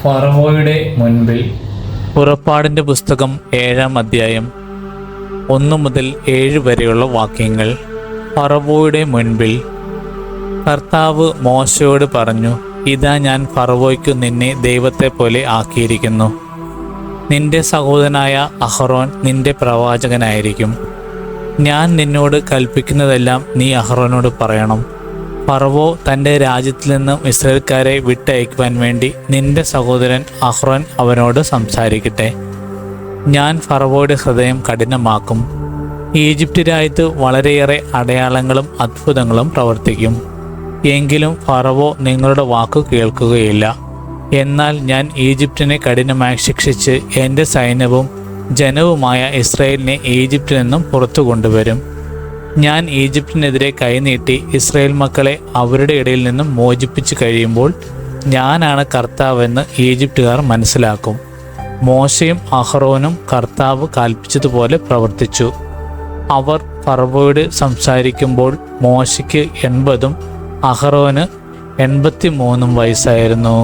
ഫറവോയുടെ മുൻപിൽ. പുറപ്പാടിൻ്റെ പുസ്തകം 7-ാം അധ്യായം 1 മുതൽ 7 വരെയുള്ള വാക്യങ്ങൾ. ഫറവോയുടെ മുൻപിൽ കർത്താവ് മോശയോട് പറഞ്ഞു, ഇതാ ഞാൻ ഫറവോയ്ക്കു നിന്നെ ദൈവത്തെ പോലെ ആക്കിയിരിക്കുന്നു. നിന്റെ സഹോദരനായ അഹറോൻ നിന്റെ പ്രവാചകനായിരിക്കും. ഞാൻ നിന്നോട് കൽപ്പിക്കുന്നതെല്ലാം നീ അഹറോനോട് പറയണം. ഫറവോ തൻ്റെ രാജ്യത്തിൽ നിന്നും ഇസ്രായേൽക്കാരെ വിട്ടയക്കുവാൻ വേണ്ടി നിന്റെ സഹോദരൻ അഹ്റോൻ അവനോട് സംസാരിക്കട്ടെ. ഞാൻ ഫറവോയുടെ ഹൃദയം കഠിനമാക്കും. ഈജിപ്റ്റ് രാജ്യത്ത് വളരെയേറെ അടയാളങ്ങളും അത്ഭുതങ്ങളും പ്രവർത്തിക്കും. എങ്കിലും ഫറവോ നിങ്ങളുടെ വാക്കു കേൾക്കുകയില്ല. എന്നാൽ ഞാൻ ഈജിപ്റ്റിനെ കഠിനമായി ശിക്ഷിച്ച് എൻ്റെ സൈന്യവും ജനവുമായ ഇസ്രായേലിനെ ഈജിപ്റ്റിൽ നിന്നും പുറത്തു കൊണ്ടുവരും. ഞാൻ ഈജിപ്തിനെതിരെ കൈനീട്ടി ഇസ്രായേൽ മക്കളെ അവരുടെ ഇടയിൽ നിന്നും മോചിപ്പിച്ചു കഴിയുമ്പോൾ ഞാനാണ് കർത്താവെന്ന് ഈജിപ്തുകാർ മനസ്സിലാക്കും. മോശയും അഹ്റോനും കർത്താവ് കൽപ്പിച്ചതുപോലെ പ്രവർത്തിച്ചു. അവർ ഫറവോയോട് സംസാരിക്കുമ്പോൾ മോശയ്ക്ക് 80 അഹ്റോന് 83 വയസ്സായിരുന്നു.